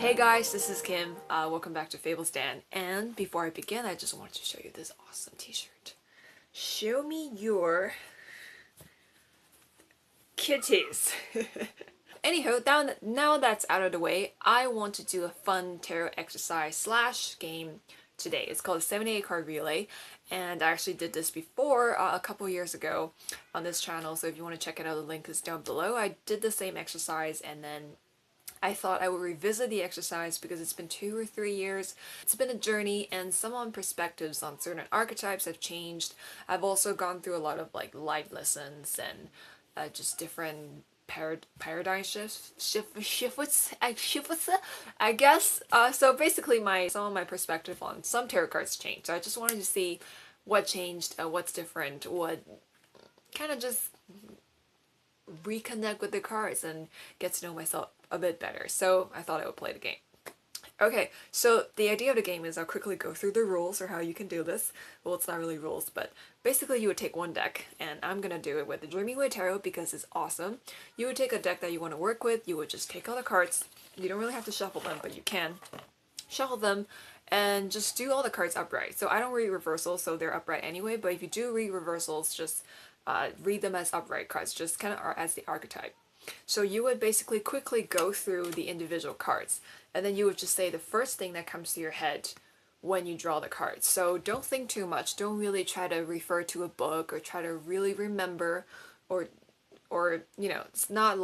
Hey guys, this is Kim. Welcome back to Fable Stand. And before I begin, I just wanted to show you this awesome t-shirt. Show me your kitties. Anywho, now that's out of the way, I want to do a fun tarot exercise slash game today. It's called a 78 card relay, and I actually did this before a couple years ago on this channel, so if you want to check it out, the link is down below. I did the same exercise and then I thought I would revisit the exercise because it's been 2 or 3 years. It's been a journey, and some on perspectives on certain archetypes have changed. I've also gone through a lot of like life lessons and just different paradigm shifts, I guess. So basically some of my perspective on some tarot cards changed. So I just wanted to see what changed, what's different, what kind of just reconnect with the cards and get to know myself a bit better. So I thought I would play the game. Okay, so the idea of the game is I'll quickly go through the rules or how you can do this. Well, it's not really rules, but basically you would take one deck, and I'm gonna do it with the Dreaming Way Tarot because it's awesome. You would take a deck that you want to work with, you would just take all the cards. You don't really have to shuffle them, but you can shuffle them and just do all the cards upright. So I don't read reversals, so they're upright anyway, but if you do read reversals, just read them as upright cards, just kind of as the archetype. So you would basically quickly go through the individual cards, and then you would just say the first thing that comes to your head when you draw the cards. So don't think too much, don't really try to refer to a book or try to really remember or you know, it's not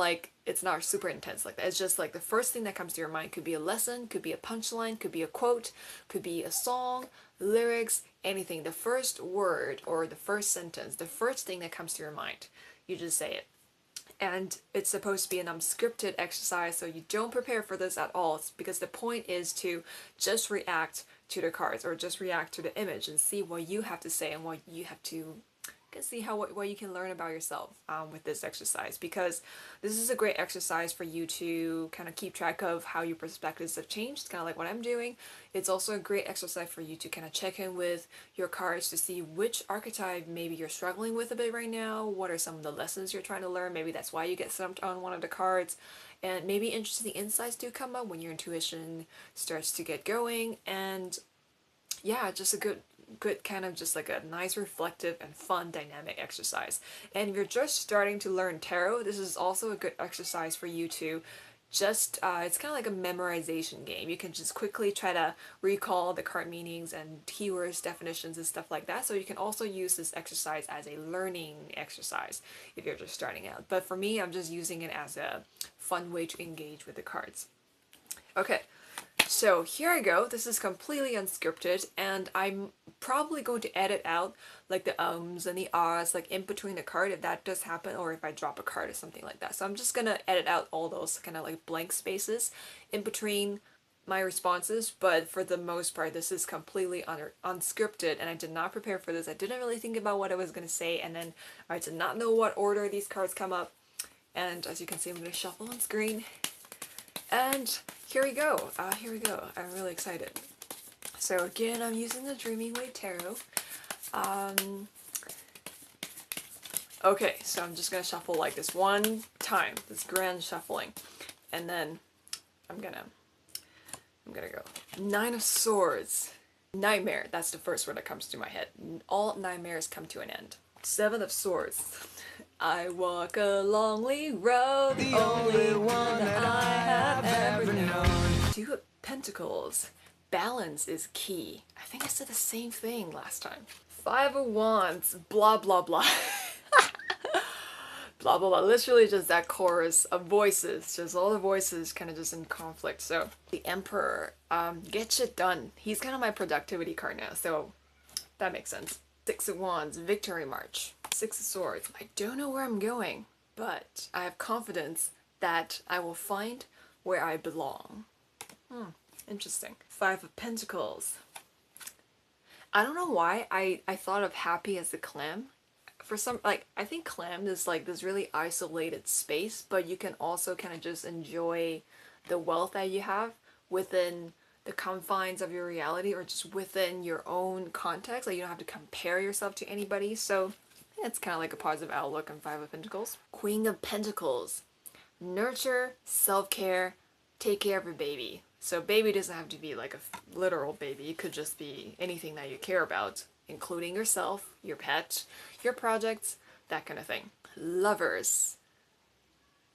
super intense like that. It's just like the first thing that comes to your mind. Could be a lesson, could be a punchline, could be a quote, could be a song, lyrics, anything. The first word or the first sentence, the first thing that comes to your mind, you just say it. And it's supposed to be an unscripted exercise, so you don't prepare for this at all, because the point is to just react to the cards or just react to the image and see what you have to say and what you have to see what you can learn about yourself with this exercise, because this is a great exercise for you to kind of keep track of how your perspectives have changed, kind of like what I'm doing. It's also a great exercise for you to kind of check in with your cards to see which archetype maybe you're struggling with a bit right now, what are some of the lessons you're trying to learn, maybe that's why you get stumped on one of the cards, and maybe interesting insights do come up when your intuition starts to get going. And yeah, just a good kind of just like a nice reflective and fun dynamic exercise. And if you're just starting to learn tarot, this is also a good exercise for you to just it's kind of like a memorization game. You can just quickly try to recall the card meanings and keywords, definitions, and stuff like that. So you can also use this exercise as a learning exercise if you're just starting out. But for me, I'm just using it as a fun way to engage with the cards. Okay, so here I go. This is completely unscripted, and I'm probably going to edit out like the ums and the ahs like in between the card if that does happen, or if I drop a card or something like that. So I'm just gonna edit out all those kind of like blank spaces in between my responses, but for the most part this is completely unscripted, and I did not prepare for this. I didn't really think about what I was gonna say, and then I did not know what order these cards come up, and as you can see I'm gonna shuffle on screen. And here we go. I'm really excited. So again, I'm using the Dreaming Way Tarot. Okay, so I'm just gonna shuffle like this one time, this grand shuffling, and then I'm gonna go. 9 of Swords. Nightmare, that's the first word that comes to my head. All nightmares come to an end. 7 of Swords. I walk a lonely road, the only one that I have ever known. 2 of Pentacles. Balance is key. I think I said the same thing last time. 5 of Wands. Blah blah blah. Blah blah blah. Literally just that chorus of voices. Just all the voices kind of just in conflict. So the Emperor. Get shit done. He's kind of my productivity card now, so that makes sense. 6 of Wands. Victory March. 6 of Swords. I don't know where I'm going, but I have confidence that I will find where I belong. Interesting. 5 of Pentacles. I don't know why I thought of happy as a clam. For some, like, I think clam is like this really isolated space, but you can also kind of just enjoy the wealth that you have within the confines of your reality, or just within your own context. Like, you don't have to compare yourself to anybody. So it's kind of like a positive outlook on 5 of Pentacles. Queen of Pentacles. Nurture, self-care, take care of your baby. So baby doesn't have to be like a literal baby. It could just be anything that you care about, including yourself, your pet, your projects, that kind of thing. Lovers.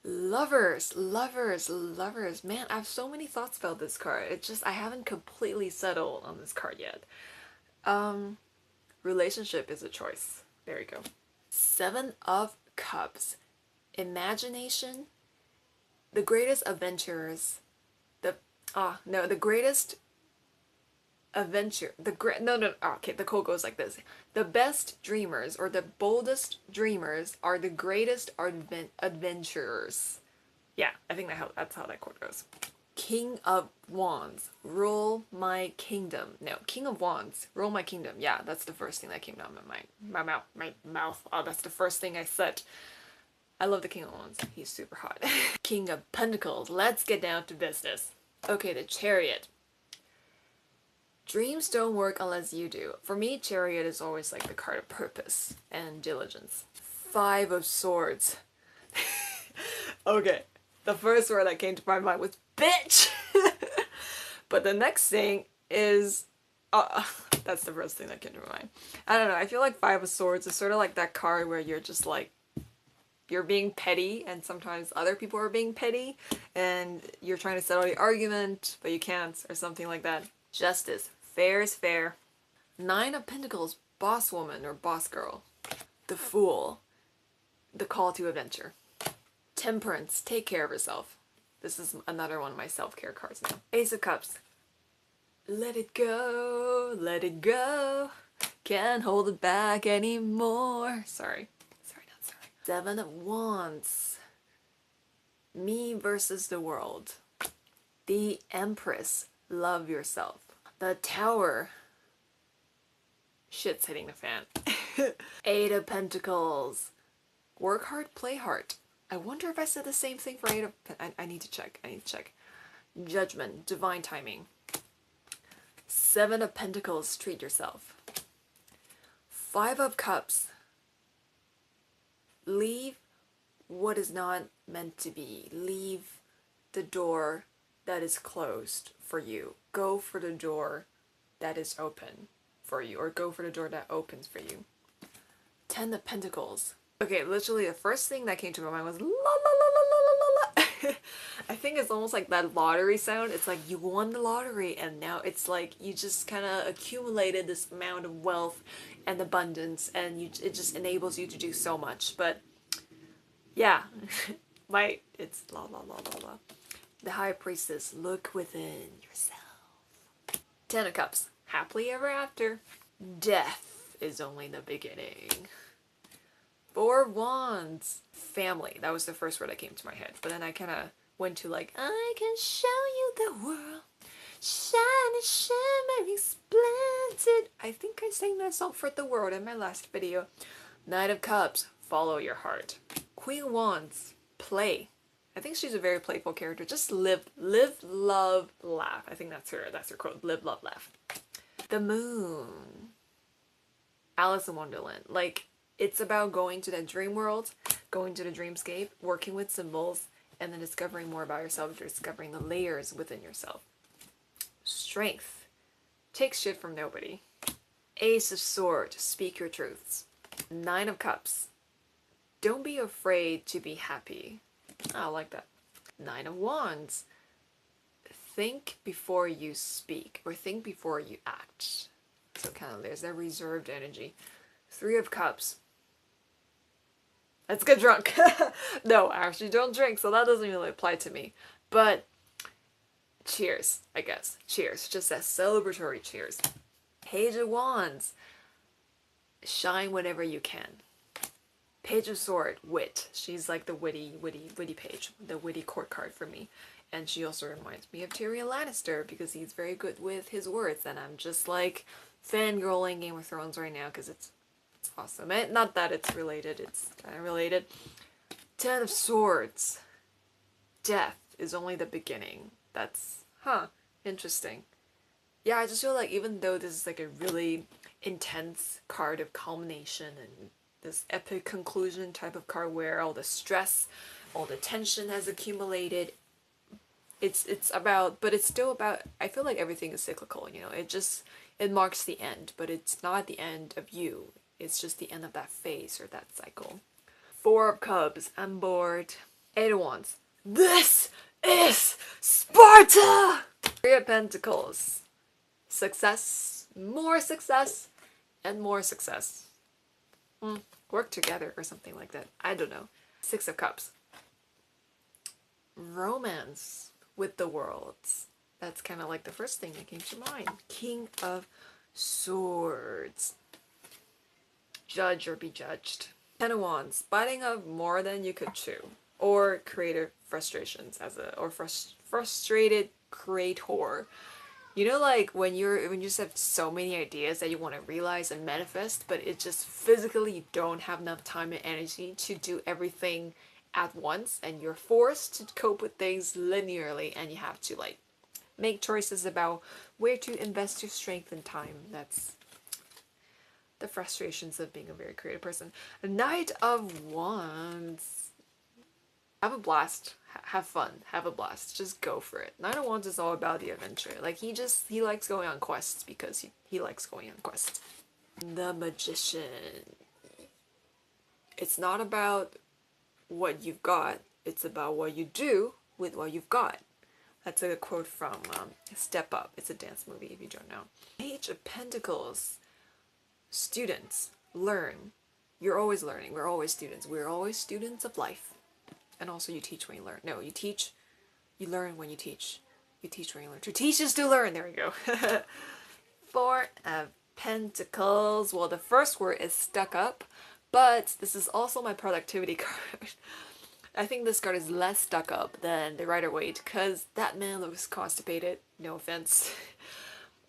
Lovers, lovers, lovers. Man, I have so many thoughts about this card. It's just, I haven't completely settled on this card yet. Relationship is a choice. There you go. Seven of Cups. Imagination. The greatest adventurers. The greatest adventure. Okay, the quote goes like this. The best dreamers, or the boldest dreamers, are the greatest adventurers. Yeah, I think that's how that quote goes. King of Wands, rule my kingdom. No, King of Wands, rule my kingdom. Yeah, that's the first thing that came down my mouth. Oh, that's the first thing I said. I love the King of Wands. He's super hot. King of Pentacles. Let's get down to business. Okay, the Chariot. Dreams don't work unless you do. For me, Chariot is always like the card of purpose and diligence. Five of Swords. Okay, the first word that came to my mind was bitch! But the next thing is... that's the first thing that came to my mind. I don't know, I feel like Five of Swords is sort of like that card where you're just like, you're being petty, and sometimes other people are being petty, and you're trying to settle the argument, but you can't, or something like that. Justice. Fair is fair. Nine of Pentacles. Boss woman or boss girl. The Fool. The call to adventure. Temperance. Take care of yourself. This is another one of my self-care cards now. Ace of Cups. Let it go. Let it go. Can't hold it back anymore. Sorry. Seven of Wands. Me versus the world. The Empress. Love yourself. The Tower. Shit's hitting the fan. Eight of Pentacles. Work hard, play hard. I wonder if I said the same thing for Eight of I need to check. Judgment. Divine timing. Seven of Pentacles. Treat yourself. Five of Cups. Leave what is not meant to be. Leave the door that is closed for you. Go for the door that is open for you, or go for the door that opens for you. Ten of Pentacles. Okay, literally the first thing that came to my mind was la la la la la la la la. I think it's almost like that lottery sound. It's like you won the lottery, and now it's like you just kind of accumulated this amount of wealth and abundance, and it just enables you to do so much. But yeah, it's la la la la la. The High Priestess. Look within yourself. Ten of Cups. Happily ever after. Death is only the beginning. Four of Wands. Family. That was the first word that came to my head. But then I kind of went to like, I can show you the world. Shiny, shimmering, splendid. I think I sang that song for the world in my last video. Knight of Cups. Follow your heart. Queen of Wands. Play. I think she's a very playful character. Just live, love, laugh. I think that's her quote. Live, love, laugh. The Moon. Alice in Wonderland. Like, it's about going to that dream world, going to the dreamscape, working with symbols, and then discovering more about yourself, discovering the layers within yourself. Strength. Take shit from nobody. Ace of Swords. Speak your truths. Nine of Cups. Don't be afraid to be happy. Oh, I like that. Nine of Wands. Think before you speak, or think before you act. So kind of there's that reserved energy. Three of Cups. Let's get drunk. No, I actually don't drink, so that doesn't really apply to me. But cheers, I guess. Cheers. Just that celebratory cheers. Page of Wands. Shine whenever you can. Page of Sword. Wit. She's like the witty page. The witty court card for me. And she also reminds me of Tyrion Lannister because he's very good with his words. And I'm just like fangirling Game of Thrones right now because it's awesome. Not that it's related, it's kind of related. Ten of Swords. Death is only the beginning. That's, interesting. Yeah, I just feel like even though this is like a really intense card of culmination and this epic conclusion type of card where all the stress, all the tension has accumulated, It's about, but it's still about, I feel like everything is cyclical, you know, it marks the end, but it's not the end of you. It's just the end of that phase or that cycle. Four of Cups, I'm bored. Eight of Wands. This is Sparta! Three of Pentacles. Success, and more success. Work together or something like that. I don't know. Six of Cups. Romance with the world. That's kind of like the first thing that came to mind. King of Swords. Judge or be judged. Ten of Wands. Biting off more than you could chew. Or creative frustrations frustrated creator. You know, like when you just have so many ideas that you want to realize and manifest, but it just physically you don't have enough time and energy to do everything at once, and you're forced to cope with things linearly, and you have to like make choices about where to invest your strength and time. That's the frustrations of being a very creative person. Knight of Wands. Have a blast. Have fun. Have a blast. Just go for it. Knight of Wands is all about the adventure. Like, he likes going on quests because he likes going on quests. The Magician. It's not about what you've got. It's about what you do with what you've got. That's a quote from Step Up. It's a dance movie if you don't know. Page of Pentacles. Students. Learn. You're always learning. We're always students. We're always students of life. And also you teach when you learn. No, you learn when you teach. You teach when you learn. To teach is to learn. There we go. Four of Pentacles. Well, the first word is stuck up, but this is also my productivity card. I think this card is less stuck up than the Rider-Waite because that man looks constipated. No offense.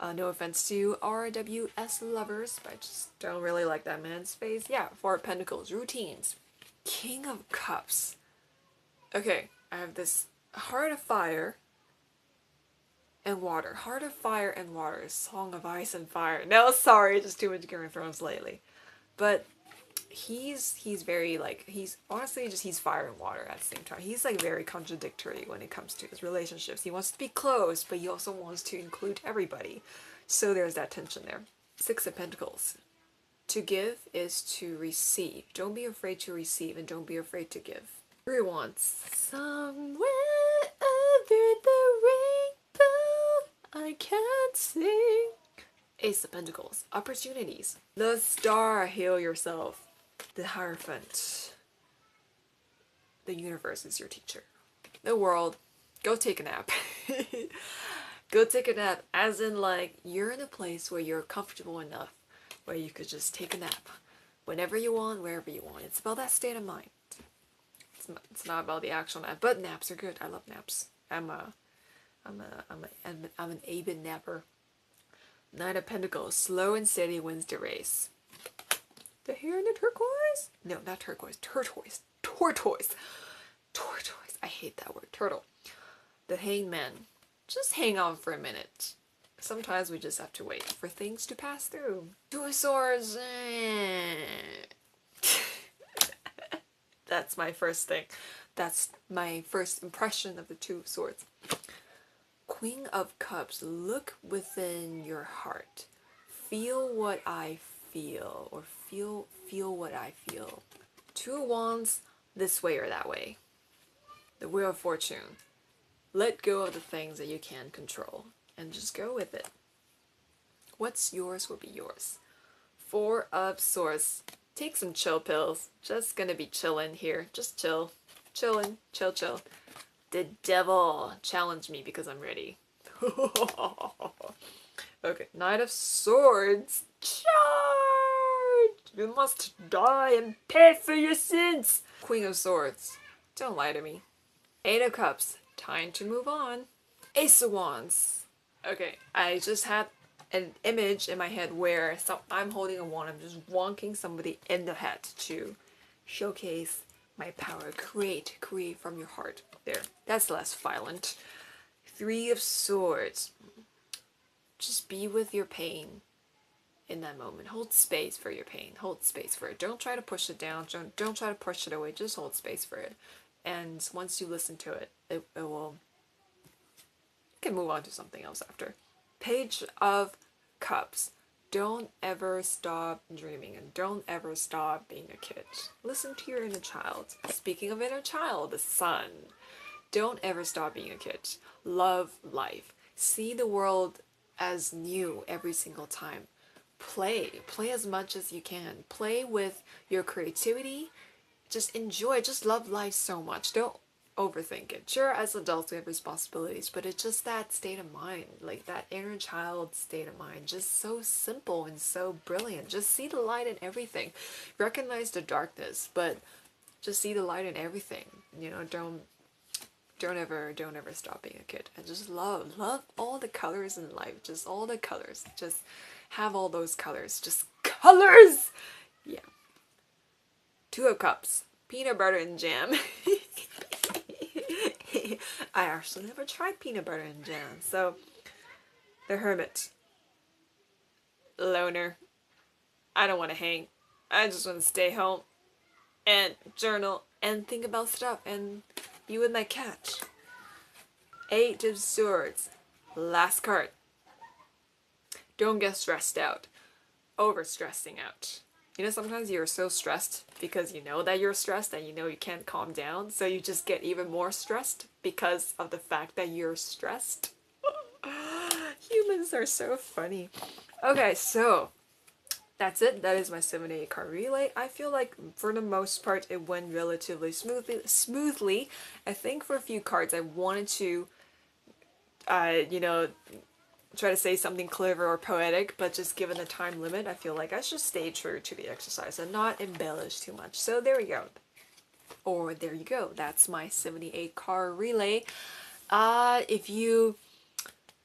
No offense to RWS lovers, but I just don't really like that man's face. Yeah, Four of Pentacles. Routines. King of Cups. Okay, I have this Heart of Fire and Water. Heart of Fire and Water. Song of Ice and Fire. No, sorry, just too much Game of Thrones lately. But he's very like, he's honestly just, he's fire and water at the same time. He's like very contradictory when it comes to his relationships. He wants to be close, but he also wants to include everybody. So there's that tension there. Six of Pentacles. To give is to receive. Don't be afraid to receive and don't be afraid to give. Three of Wands. Somewhere over the rainbow, I can't sing. Ace of Pentacles. Opportunities. The Star. Heal yourself. The Hierophant. The universe is your teacher. The World. Go take a nap. Go take a nap. As in, like, you're in a place where you're comfortable enough where you could just take a nap whenever you want, wherever you want. It's about that state of mind. It's not about the actual nap, but naps are good. I love naps. I'm an avid napper. Knight of Pentacles. Slow and steady wins the race. The hair in the turquoise? No, not turquoise. Tortoise. I hate that word. Turtle. The Hangman. Just hang on for a minute. Sometimes we just have to wait for things to pass through. Two of Swords. That's my first thing. That's my first impression of the Two of Swords. Queen of Cups. Look within your heart. Feel what I feel, or feel what I feel. Two of Wands. This way or that way. The Wheel of Fortune. Let go of the things that you can control and just go with it. What's yours will be yours. Four of Swords. Take some chill pills. Just gonna be chillin' here. Just chill. Chillin'. Chill. The Devil. Challenge me because I'm ready. Okay. Knight of Swords. Charge! You must die and pay for your sins. Queen of Swords. Don't lie to me. Eight of Cups. Time to move on. Ace of Wands. Okay. I just had an image in my head where I'm holding a wand. I'm just wonking somebody in the head to showcase my power. Create from your heart. There. That's less violent. Three of Swords. Just be with your pain in that moment. Hold space for your pain. Hold space for it. Don't try to push it down. Don't try to push it away. Just hold space for it. And once you listen to it, it will can move on to something else after. Page of Cups. Don't ever stop dreaming and don't ever stop being a kid. Listen to your inner child. Speaking of inner child, the sun. Don't ever stop being a kid. Love life. See the world as new every single time. Play. Play as much as you can. Play with your creativity. Just enjoy. Just love life so much. Don't overthink it. Sure, as adults we have responsibilities, but it's just that state of mind, like that inner child state of mind, just so simple and so brilliant. Just see the light in everything. Recognize the darkness, but just see the light in everything. You know, don't ever stop being a kid, and just love all the colors in life. Just all the colors. Just have all those colors. Just colors. Yeah. Two of Cups. Peanut butter and jam. I actually never tried peanut butter and jam. So, the Hermit. Loner. I don't want to hang. I just want to stay home and journal and think about stuff and be with my cat. Eight of Swords. Last card. Don't get stressed out. Over stressing out. You know, sometimes you're so stressed because you know that you're stressed and you know you can't calm down, so you just get even more stressed because of the fact that you're stressed. Humans are so funny. Okay, so that's it. That is my 78 card relay. I feel like for the most part it went relatively smoothly. I think for a few cards I wanted to, you know, try to say something clever or poetic, but just given the time limit, I feel like I should stay true to the exercise and not embellish too much. So there we go. Or there you go. That's my 78 card relay. If you,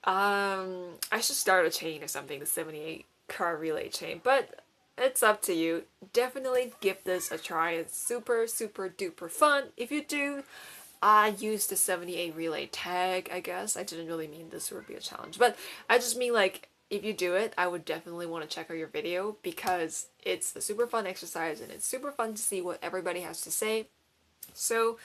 I should start a chain or something, the 78 card relay chain, but it's up to you. Definitely give this a try. It's super, super duper fun. If you do, I used the 78 relay tag, I guess. I didn't really mean this would be a challenge, but I just mean like, if you do it, I would definitely want to check out your video because it's a super fun exercise and it's super fun to see what everybody has to say. So,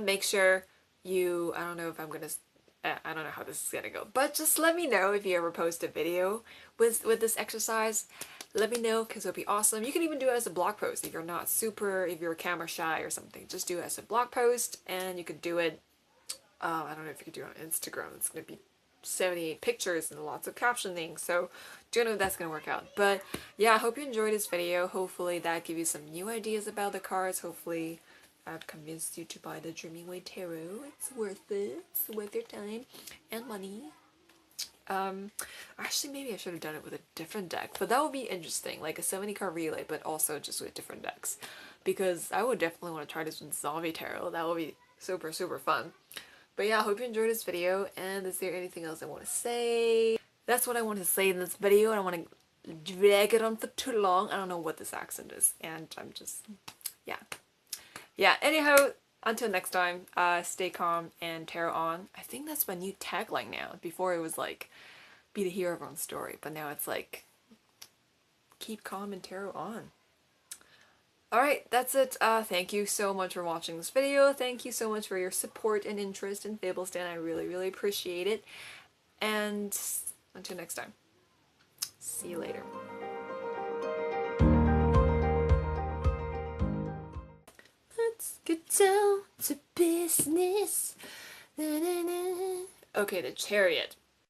make sure you, I don't know how this is gonna go, but just let me know if you ever post a video with this exercise. Let me know because it'll be awesome. You can even do it as a blog post if you're not if you're camera shy or something. Just do it as a blog post and you could do it, I don't know if you could do it on Instagram. It's going to be 78 pictures and lots of captioning, so don't know if that's going to work out. But yeah, I hope you enjoyed this video. Hopefully that gave you some new ideas about the cards. Hopefully I've convinced you to buy the Dreaming Way Tarot. It's worth it. It's worth your time and money. Actually maybe I should have done it with a different deck, but that would be interesting, like a 70 card relay, but also just with different decks, because I would definitely want to try this with Zombie Tarot. That would be super, super fun. But yeah, I hope you enjoyed this video, and is there anything else I want to say? That's what I want to say in this video. I don't want to drag it on for too long. I don't know what this accent is, and I'm just, yeah, anyhow, until next time, stay calm and tarot on. I think that's my new tagline now. Before it was like, be the hero of your own story, but now it's like, keep calm and tarot on. Alright, that's it. Thank you so much for watching this video. Thank you so much for your support and interest in Fablestan. I really, really appreciate it. And until next time, see you later. Let's get down to business. Okay, the Chariot.